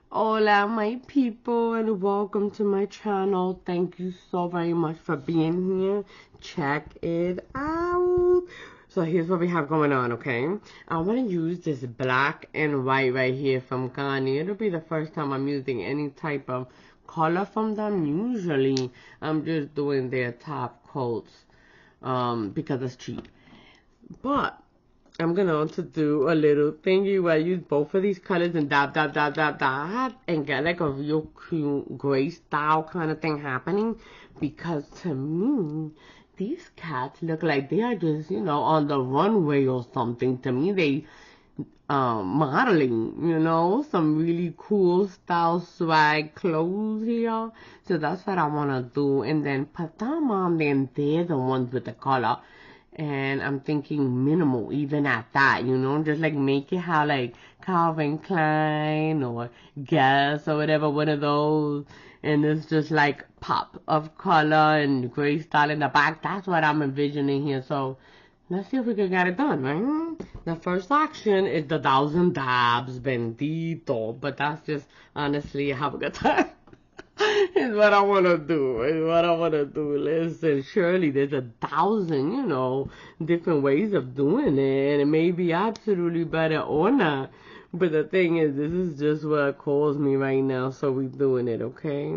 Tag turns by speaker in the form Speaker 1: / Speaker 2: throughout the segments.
Speaker 1: Hola, my people, and welcome to my channel. Thank you so very much for being here. Check it out. So here's what we have going on, okay? I want to use this black and white right here from Ghani. It'll be the first time I'm using any type of color from them. Usually, I'm just doing their top coats because it's cheap. But I'm going to do a little thingy where I use both of these colors and dab, dab, dab, dab, dab, and get like a real cute gray style kind of thing happening. Because to me, these cats look like they are just, on the runway or something. To me, they modeling, some really cool style swag clothes here. So that's what I want to do. And then put them on there, and they're the ones with the color. And I'm thinking minimal even at that, just like make it how like Calvin Klein or Guess or whatever, one of those. And it's just like pop of color and gray style in the back. That's what I'm envisioning here. So let's see if we can get it done, right? The first action is the 1,000 dabs, bendito. But that's just honestly have a good time. It's what I want to do. It's what I want to do. Listen, surely there's 1,000, different ways of doing it. And it may be absolutely better or not. But the thing is, this is just what calls me right now. So we're doing it, okay?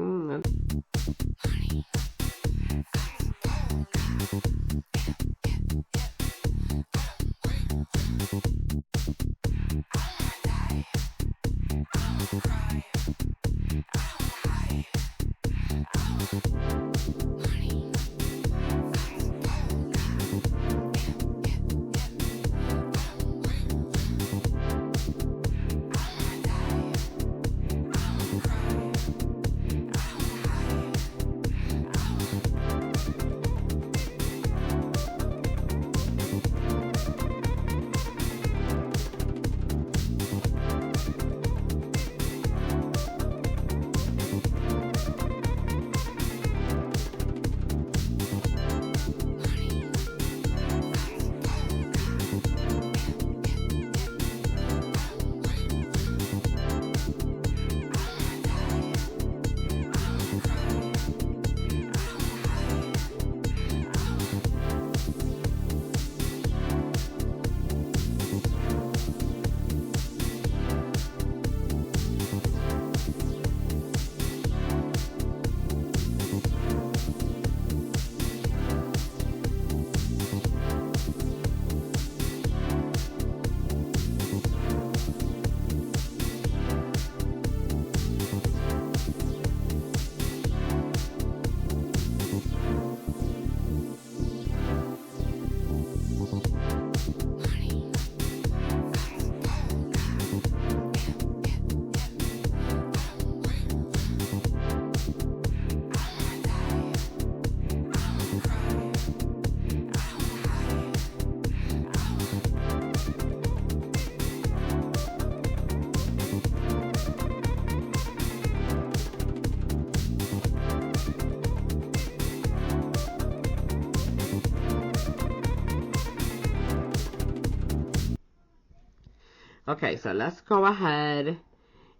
Speaker 1: Okay, so let's go ahead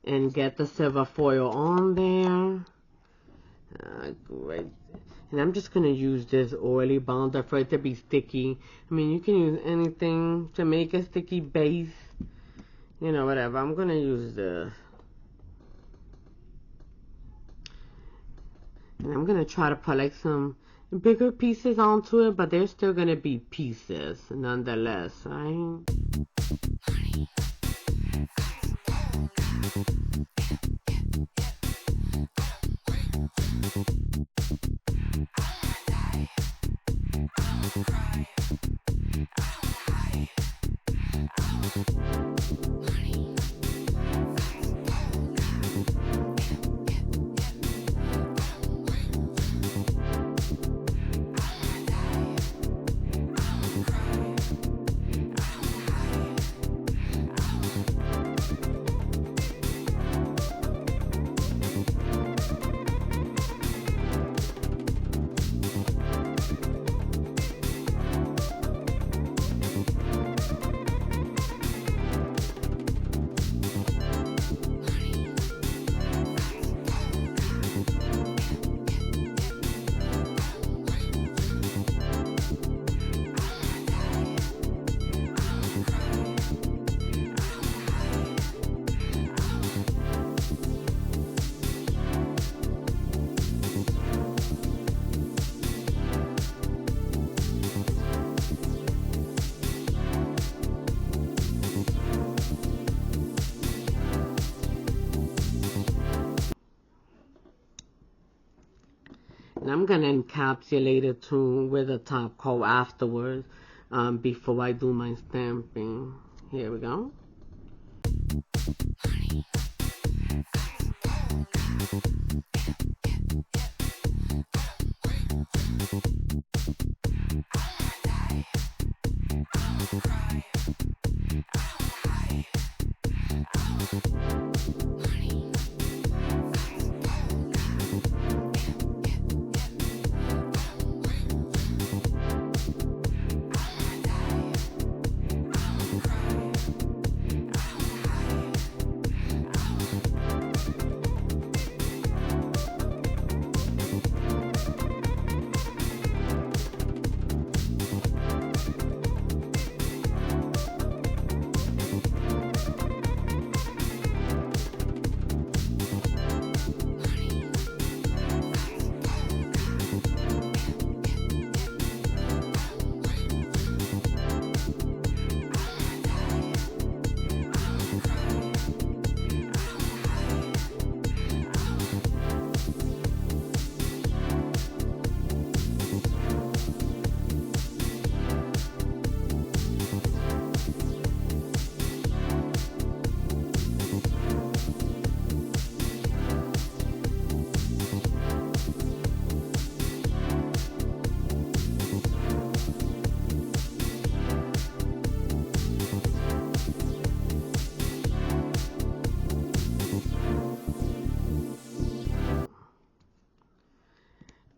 Speaker 1: and get the silver foil on there. Great. And I'm just going to use this oily bonder for it to be sticky. I mean, you can use anything to make a sticky base. Whatever. I'm going to use this. And I'm going to try to put like some bigger pieces onto it, but there's still going to be pieces nonetheless, right? I'm going to encapsulate it too with a top coat afterwards, before I do my stamping. Here we go.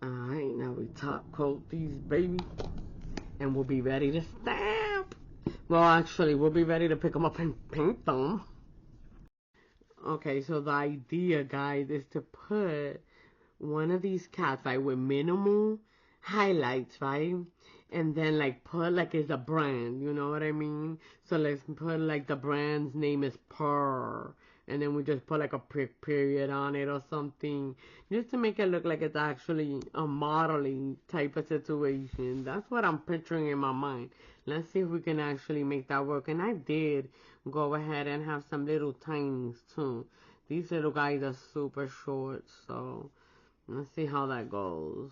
Speaker 1: Alright, now we top coat these babies, and we'll be ready to stamp. Well, actually, we'll be ready to pick them up and paint them. Okay, so the idea, guys, is to put one of these cats, like, with minimal highlights, right? And then, like, put, like, it's a brand, you know what I mean? So let's put, like, the brand's name is Purr. And then we just put, like, a period on it or something, just to make it look like it's actually a modeling type of situation. That's what I'm picturing in my mind. Let's see if we can actually make that work. And I did go ahead and have some little tinies, too. These little guys are super short, so let's see how that goes.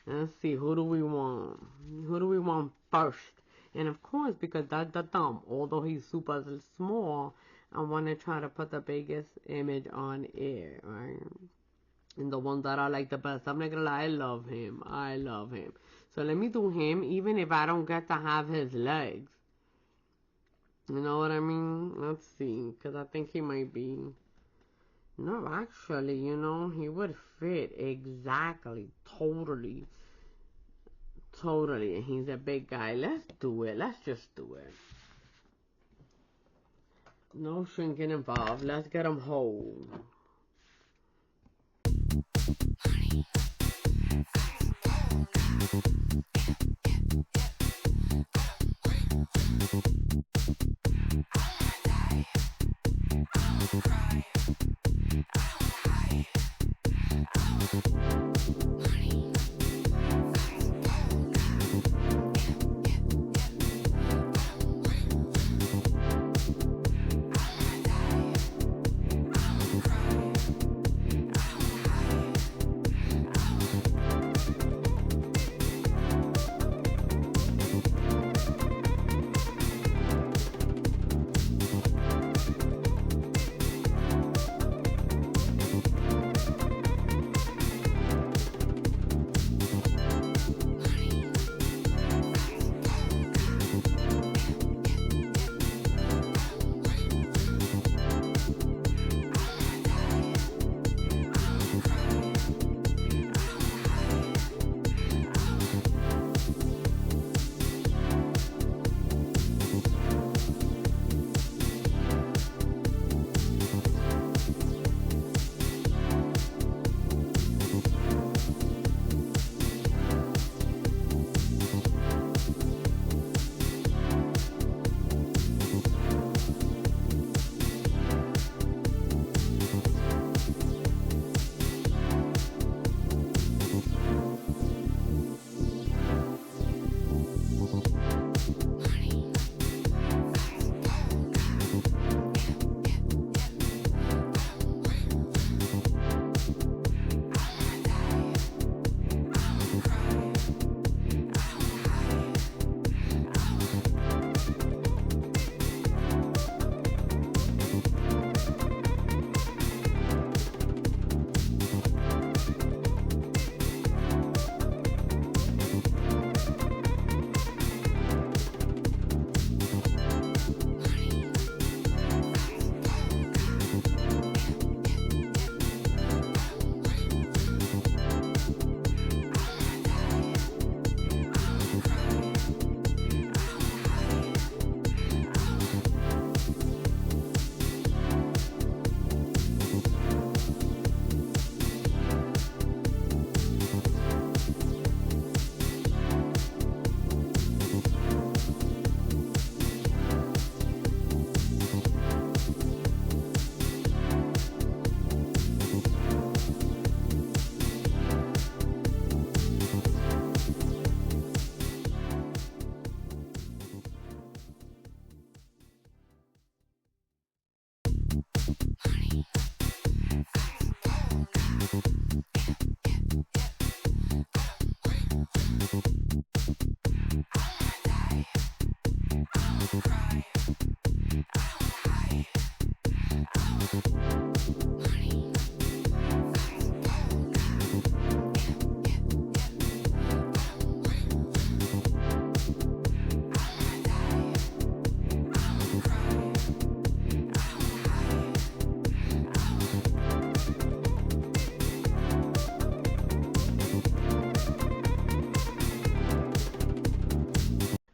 Speaker 1: Let's see, who do we want? Who do we want first? And of course, because that's the thumb, although he's super small, I want to try to put the biggest image on it, right? And the one that I like the best. I'm not going to lie, I love him. I love him. So let me do him, even if I don't get to have his legs. You know what I mean? Let's see, because I think he might be... No, actually, you know, he would fit exactly, totally. And he's a big guy. Let's do it. Let's just do it. No shrinking involved. Let's get him whole.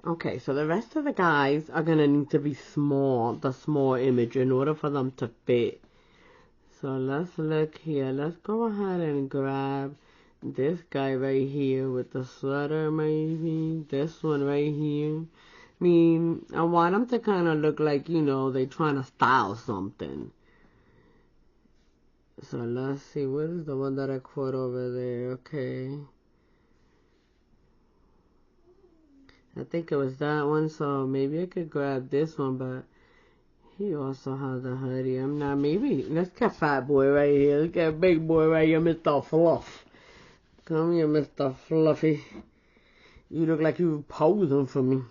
Speaker 1: Okay, so the rest of the guys are gonna need to be small, the small image, in order for them to fit. So let's look here. Let's go ahead and grab this guy right here with the sweater, maybe. This one right here. I mean, I want them to kind of look like, you know, they trying to style something. So let's see, what is the one that I caught over there? Okay. I think it was that one, so maybe I could grab this one, but he also has a hoodie. I'm not, maybe, let's get fat boy right here. Let's get big boy right here, Mr. Fluff. Come here, Mr. Fluffy. You look like you were posing for me.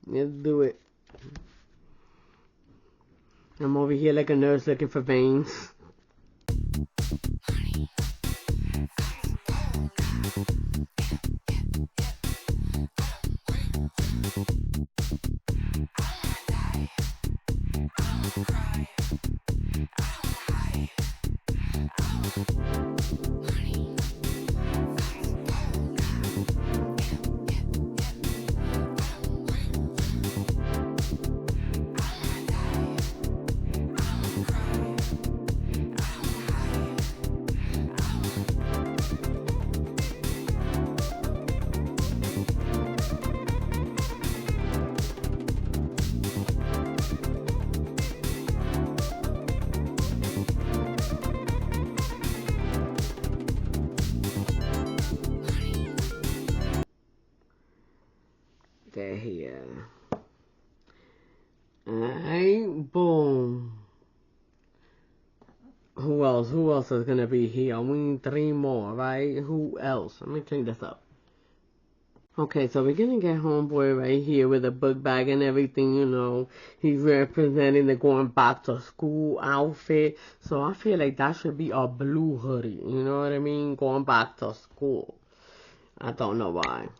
Speaker 1: Let's do it. I'm over here like a nurse looking for veins. There here. Alright, boom. Who else? Who else is gonna be here? We need 3 more, right? Who else? Let me clean this up. Okay, so we're gonna get homeboy right here with a book bag and everything, you know. He's representing the going back to school outfit. So I feel like that should be a blue hoodie, you know what I mean? Going back to school. I don't know why.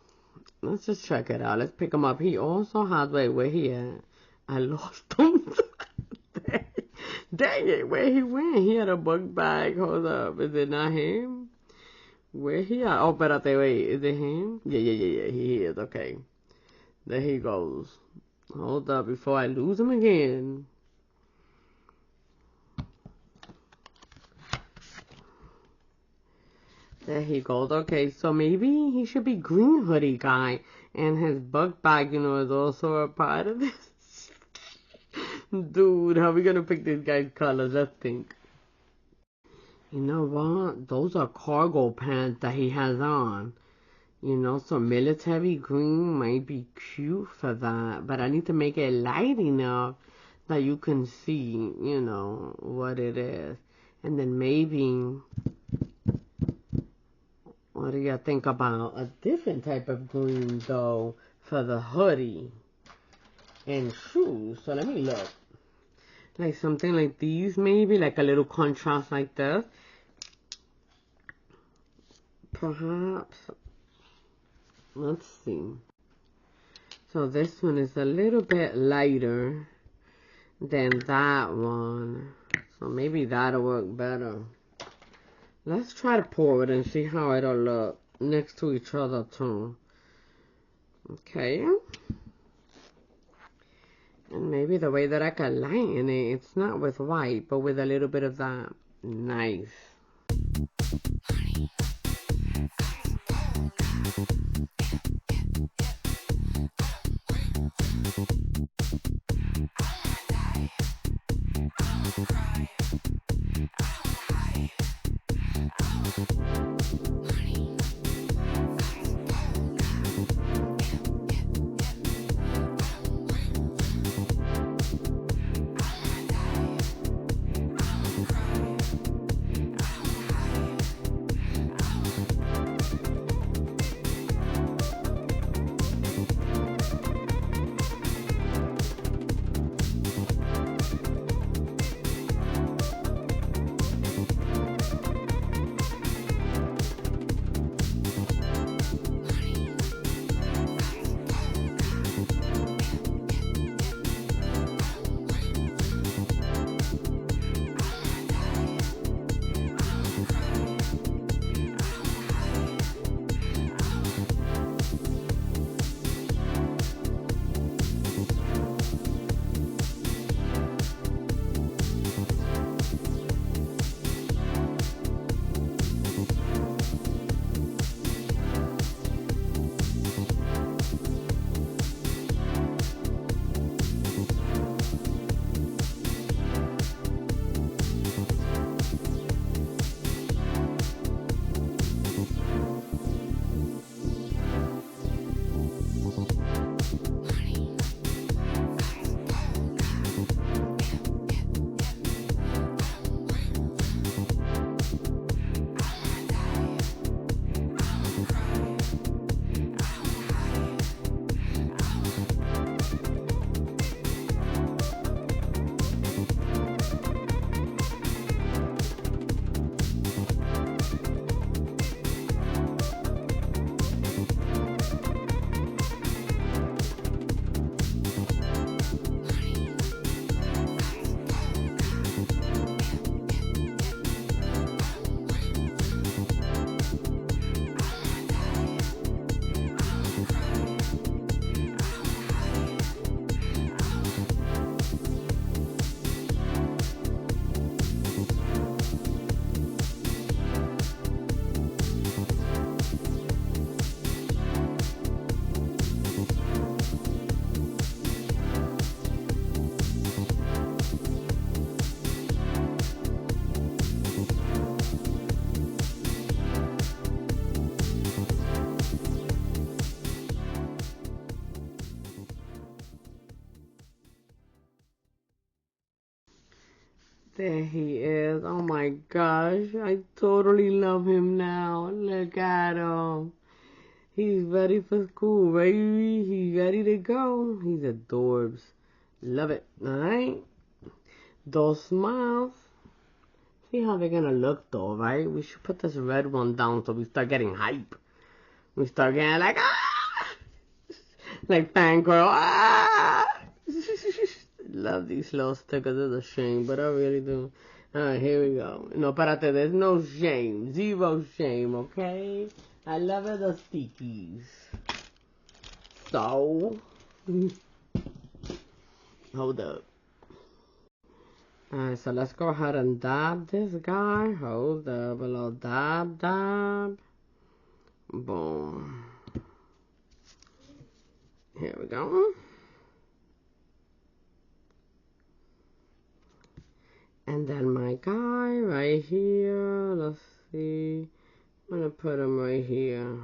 Speaker 1: Let's just check it out. Let's pick him up. He also has, wait, where he at? I lost him. Dang it, where he went? He had a book bag. Hold up. Is it not him? Where he at? Oh, espérate, wait. Is it him? Yeah. He is. Okay. There he goes. Hold up before I lose him again. There he goes. Okay, so maybe he should be green hoodie guy. And his book bag, you know, is also a part of this. Dude, how are we gonna pick this guy's colors? Let's think. You know what? Those are cargo pants that he has on. You know, so military green might be cute for that. But I need to make it light enough that you can see, you know, what it is. And then maybe... what do you think about a different type of green, though, for the hoodie and shoes? So let me look. Like something like these, maybe, like a little contrast like this. Perhaps. Let's see. So this one is a little bit lighter than that one. So maybe that'll work better. Let's try to pour it and see how it'll look next to each other too. Okay. And maybe the way that I can lighten it, it's not with white, but with a little bit of that. Nice. There he is. Oh my gosh. I totally love him now. Look at him. He's ready for school, baby. He's ready to go. He's adorbs. Love it. Alright? Those smiles. See how they're gonna look though, right? We should put this red one down so we start getting hype. We start getting like, ah! Like fangirl, ah! Love these little stickers. It's a shame, but I really do. Alright, here we go. No, espérate, there's no shame. Zero shame, okay? I love it, the stickies. So, hold up. Alright, so let's go ahead and dab this guy. Hold up, a little dab, dab. Boom. Here we go. And then my guy right here. Let's see. I'm gonna put him right here.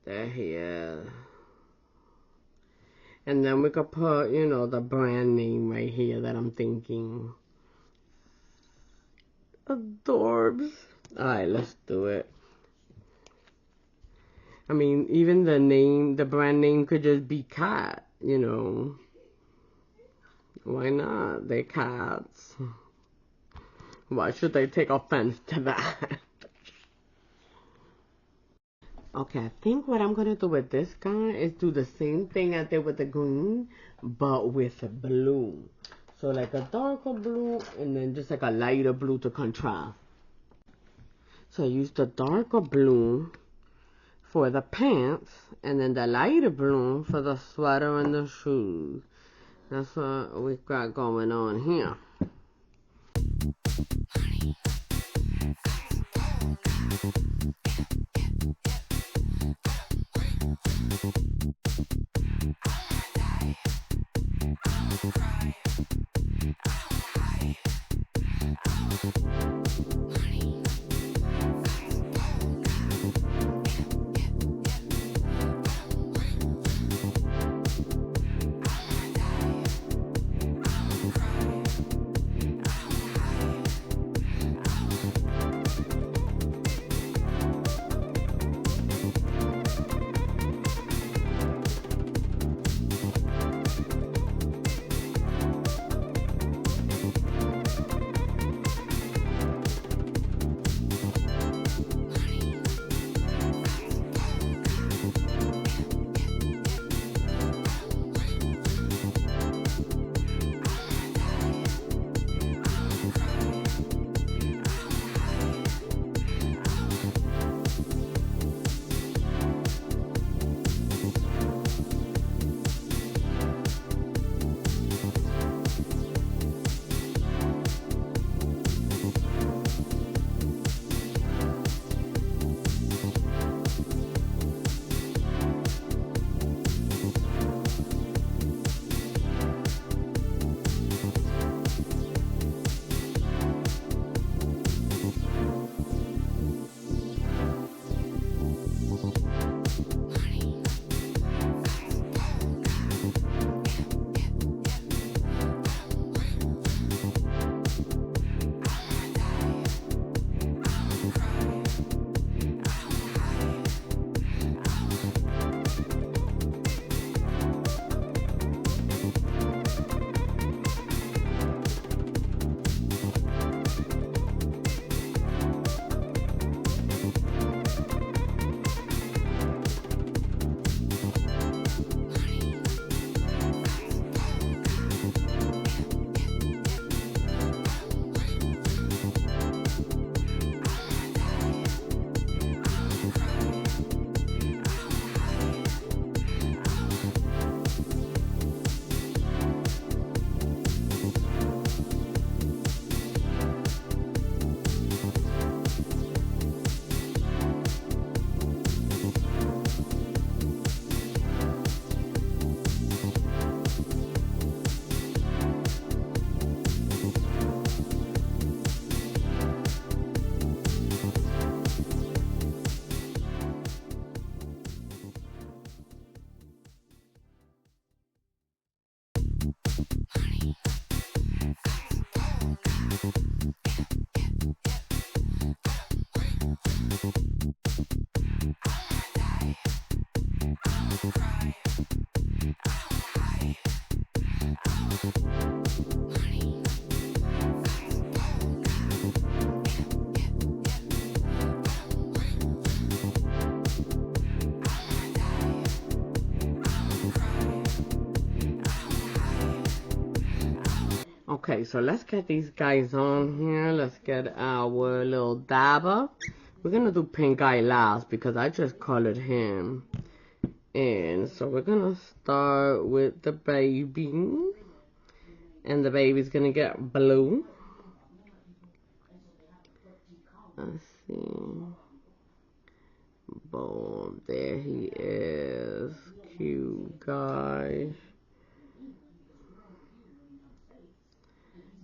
Speaker 1: There he is. And then we could put, you know, the brand name right here that I'm thinking. Adorbs. Alright, let's do it. I mean, even the name, the brand name could just be Cat, you know. Why not? They're cats. Why should they take offense to that? Okay, I think what I'm going to do with this guy is do the same thing I did with the green, but with blue. So like a darker blue and then just like a lighter blue to contrast. So I use the darker blue for the pants and then the lighter blue for the sweater and the shoes. That's what we've got going on here. Okay, so let's get these guys on here. Let's get our little dabber. We're gonna do pink eye last because I just colored him. And so we're gonna start with the baby. And the baby's gonna get blue. Let's see. Boom, there he is. Cute guy.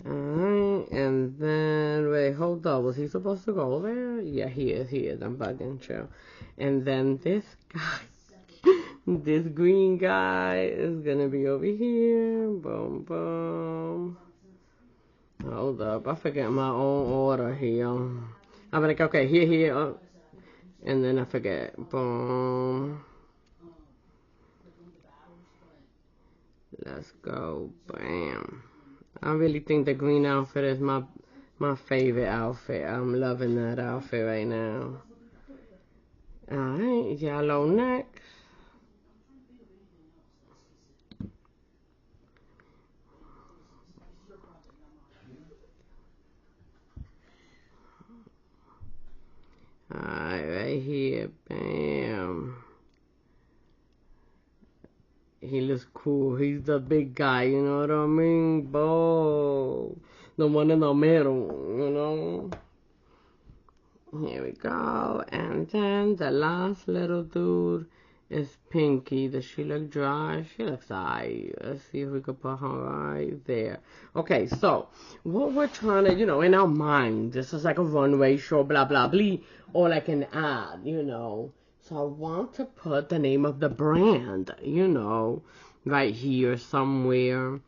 Speaker 1: Alright, and then, wait, hold up. Was he supposed to go there? Yeah, he is. I'm bugging, chill. And then this guy, this green guy is gonna be over here. Boom, boom. Hold up, I forget my own order here. I'm like, okay, here, and then I forget. Boom. Let's go. Bam. I really think the green outfit is my favorite outfit. I'm loving that outfit right now. Alright, yellow next. Alright, right here. Bam. He looks cool. He's the big guy, you know what I mean? Boom. The one in the middle, you know? Here we go. And then the last little dude is Pinky. Does she look dry? She looks alright. Let's see if we can put her right there. Okay, so what we're trying to, in our mind, this is like a runway show, blah, blah, blah, or like an ad, So I want to put the name of the brand, right here somewhere.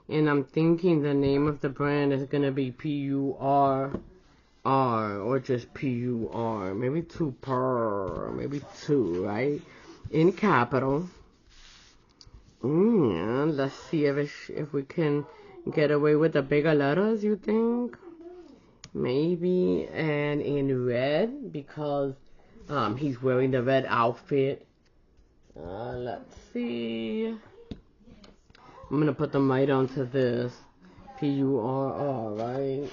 Speaker 1: And I'm thinking the name of the brand is going to be PUR. Or just PUR, maybe maybe two, right? In capital. Yeah, let's see if we can get away with the bigger letters, you think? Maybe, and in red, because he's wearing the red outfit. Let's see. I'm gonna put them right onto this. PURR, right?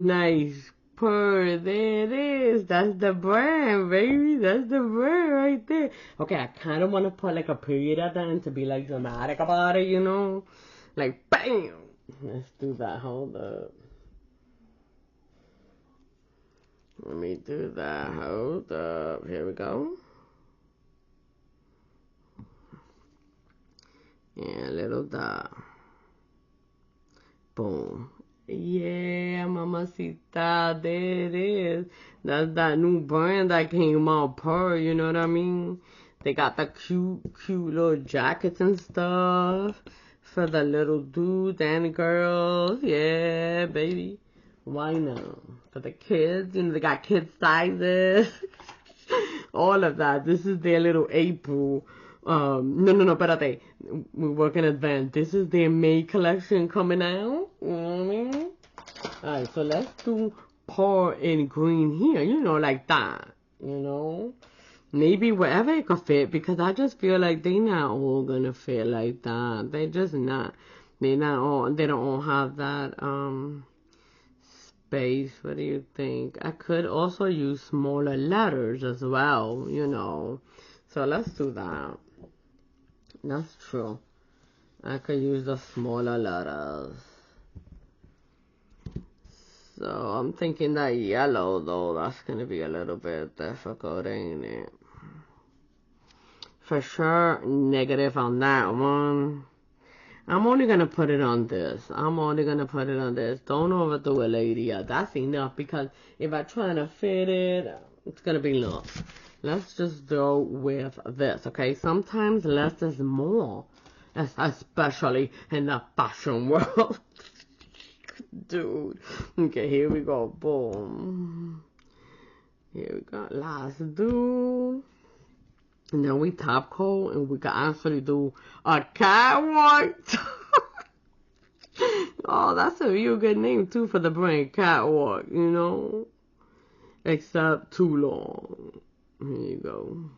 Speaker 1: Nice purr. There it is. That's the brand, baby. That's the brand right there. Okay, I kind of want to put like a period at the end to be like dramatic about it, Like, bam. Let's do that. Hold up. Let me do that. Hold up. Here we go. Yeah, little that. Boom. Yeah, mamacita, there it is. That's that new brand that came out, Pearl, you know what I mean? They got the cute little jackets and stuff for the little dudes and girls. Yeah, baby. Why not? For the kids, you know, they got kid sizes. All of that. This is their little April. No, espérate. We work in advance. This is their May collection coming out. You know what I mean? Alright, so let's do pearl and green here. You know, like that. You know? Maybe wherever it could fit, because I just feel like they not all gonna fit like that. They just not. They don't all have that, space. What do you think? I could also use smaller letters as well, you know. So let's do that. That's true. I could use the smaller letters. So I'm thinking that yellow, though, that's going to be a little bit difficult, ain't it? For sure, negative on that one. I'm only going to put it on this. Don't overdo it, lady. That's enough, because if I try to fit it, it's going to be enough. Let's just go with this, okay? Sometimes less is more, especially in the fashion world. Dude. Okay, here we go. Boom. Here we go. Last dude. And then we top coat, and we can actually do a catwalk. Oh, that's a real good name, too, for the brand. Catwalk, you know? Except too long. Here you go.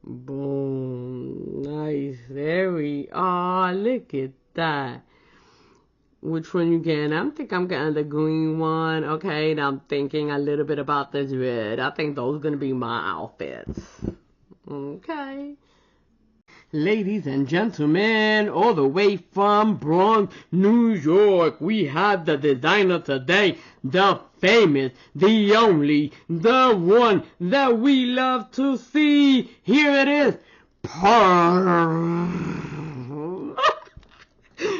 Speaker 1: Boom. Nice. There we are. Look at that. Which one you getting? I think I'm getting the green one. Okay, and I'm thinking a little bit about this red. I think those are going to be my outfits. Okay. Ladies and gentlemen, all the way from Bronx, New York, we have the designer today, the famous, the only, the one that we love to see. Here it is, Pearl.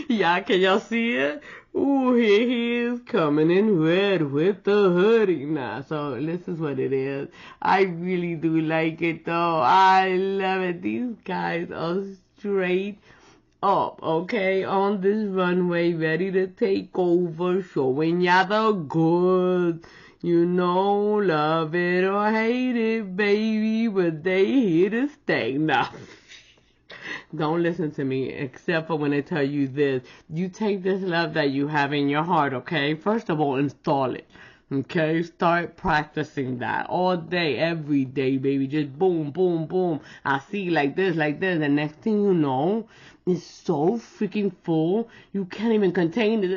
Speaker 1: Yeah, can y'all see it? Ooh, here he is coming in red with the hoodie. Nah, so this is what it is. I really do like it, though. I love it. These guys are straight up, okay, on this runway, ready to take over, showing ya the goods. You know, love it or hate it, baby, but they here to stay now. Don't listen to me, except for when I tell you this. You take this love that you have in your heart, okay? First of all, install it, okay? Start practicing that all day, every day, baby. Just boom, boom, boom. I see like this, and next thing you know, it's so freaking full, you can't even contain it.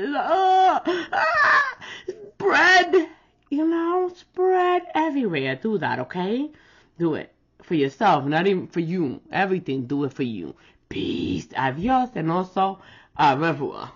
Speaker 1: Spread, you know, spread everywhere. Do that, okay? Do it. For yourself, not even for you. Everything, do it for you. Peace, adios, and also, au revoir.